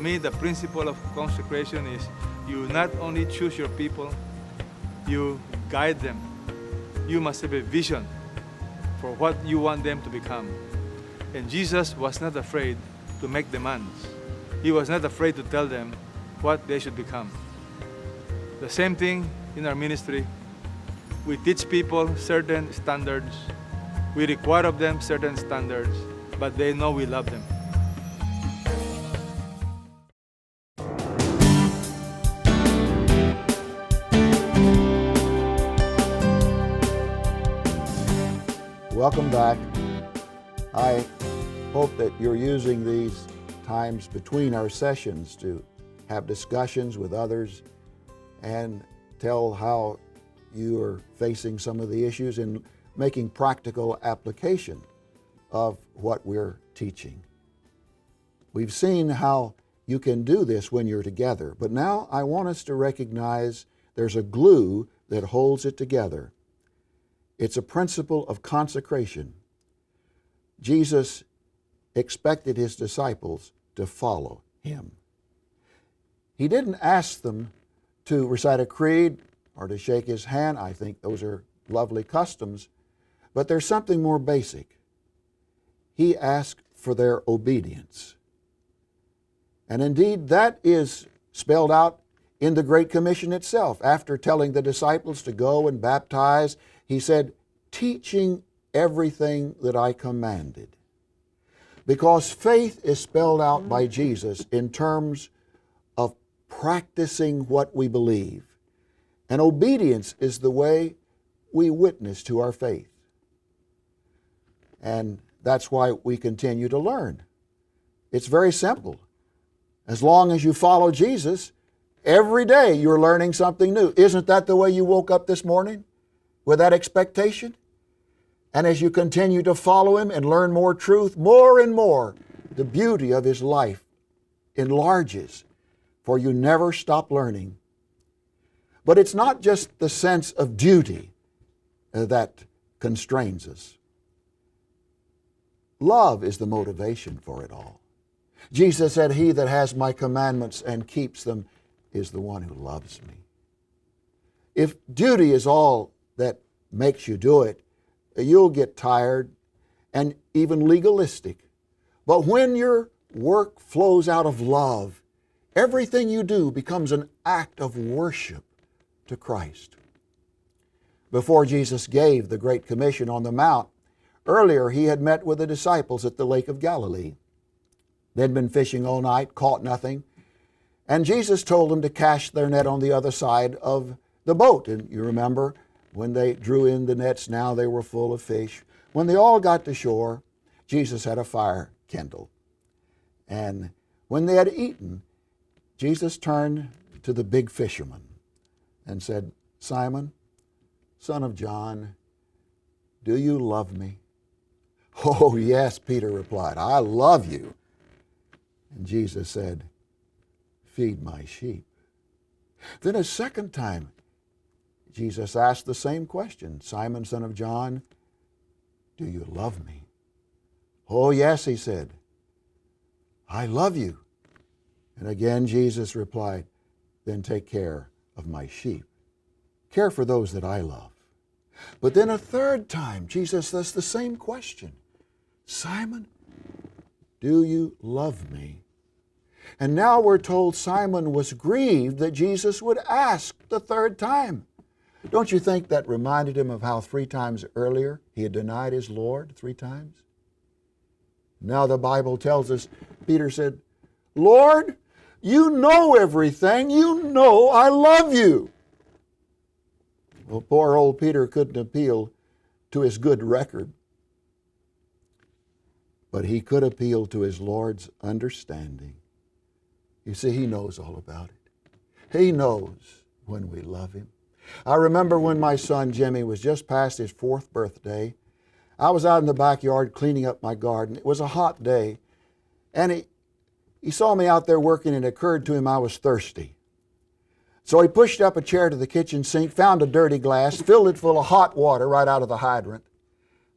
me, the principle of consecration is you not only choose your people, you guide them. You must have a vision for what you want them to become. And Jesus was not afraid to make demands. He was not afraid to tell them what they should become. The same thing in our ministry. We teach people certain standards. We require of them certain standards, but they know we love them. Welcome back. I hope that you're using these times between our sessions to have discussions with others and tell how you are facing some of the issues and making practical application of what we're teaching. We've seen how you can do this when you're together, but now I want us to recognize there's a glue that holds it together. It's a principle of consecration. Jesus expected his disciples to follow him. He didn't ask them to recite a creed or to shake his hand. I think those are lovely customs, but there's something more basic. He asked for their obedience. And indeed, that is spelled out in the Great Commission itself. After telling the disciples to go and baptize, he said, teaching everything that I commanded. Because faith is spelled out by Jesus in terms of practicing what we believe. And obedience is the way we witness to our faith. And that's why we continue to learn. It's very simple. As long as you follow Jesus, every day you're learning something new. Isn't that the way you woke up this morning? With that expectation? And as you continue to follow him and learn more truth, more and more, the beauty of his life enlarges, for you never stop learning. But it's not just the sense of duty that constrains us. Love is the motivation for it all. Jesus said, he that has my commandments and keeps them is the one who loves me. If duty is all that makes you do it, you'll get tired and even legalistic. But when your work flows out of love, everything you do becomes an act of worship to Christ. Before Jesus gave the Great Commission on the Mount, earlier he had met with the disciples at the Lake of Galilee. They'd been fishing all night, caught nothing, and Jesus told them to cast their net on the other side of the boat. And you remember, when they drew in the nets, now they were full of fish. When they all got to shore, Jesus had a fire kindled. And when they had eaten, Jesus turned to the big fisherman and said, Simon, son of John, do you love me? Oh, yes, Peter replied, I love you. And Jesus said, feed my sheep. Then a second time, Jesus asked the same question, Simon, son of John, do you love me? Oh, yes, he said, I love you. And again, Jesus replied, then take care of my sheep. Care for those that I love. But then a third time, Jesus asked the same question, Simon, do you love me? And now we're told Simon was grieved that Jesus would ask the third time. Don't you think that reminded him of how 3 times earlier he had denied his Lord 3 times? Now the Bible tells us, Peter said, Lord, you know everything. You know I love you. Well, poor old Peter couldn't appeal to his good record, but he could appeal to his Lord's understanding. You see, he knows all about it. He knows when we love him. I remember when my son Jimmy was just past his 4th birthday, I was out in the backyard cleaning up my garden. It was a hot day, and he saw me out there working, and it occurred to him I was thirsty. So he pushed up a chair to the kitchen sink, found a dirty glass, filled it full of hot water right out of the hydrant.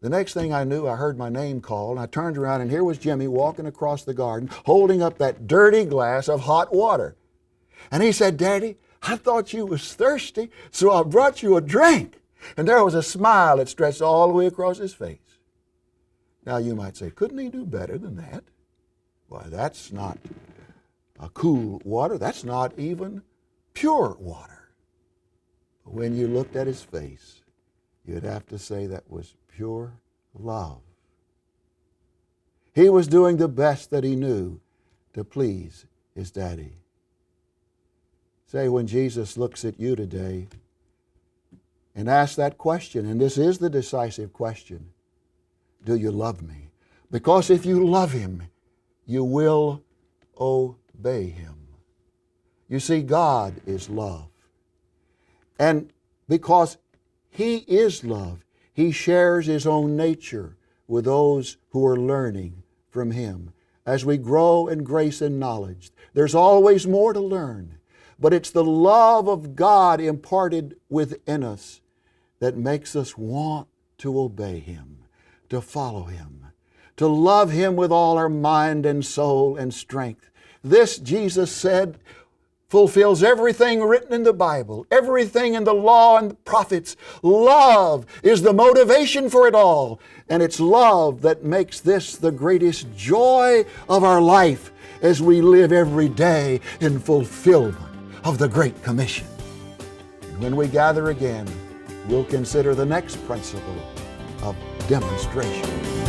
The next thing I knew, I heard my name called, and I turned around, and here was Jimmy walking across the garden, holding up that dirty glass of hot water. And he said, "Daddy, I thought you was thirsty, so I brought you a drink." And there was a smile that stretched all the way across his face. Now you might say, couldn't he do better than that? Why, that's not a cool water. That's not even pure water. But when you looked at his face, you'd have to say that was pure love. He was doing the best that he knew to please his daddy. Say, when Jesus looks at you today and asks that question, and this is the decisive question, do you love me? Because if you love him, you will obey him. You see, God is love. And because he is love, he shares his own nature with those who are learning from him. As we grow in grace and knowledge, there's always more to learn. But it's the love of God imparted within us that makes us want to obey him, to follow him, to love him with all our mind and soul and strength. This, Jesus said, fulfills everything written in the Bible, everything in the law and the prophets. Love is the motivation for it all, and it's love that makes this the greatest joy of our life as we live every day in fulfillment of the Great Commission. And when we gather again, we'll consider the next principle of demonstration.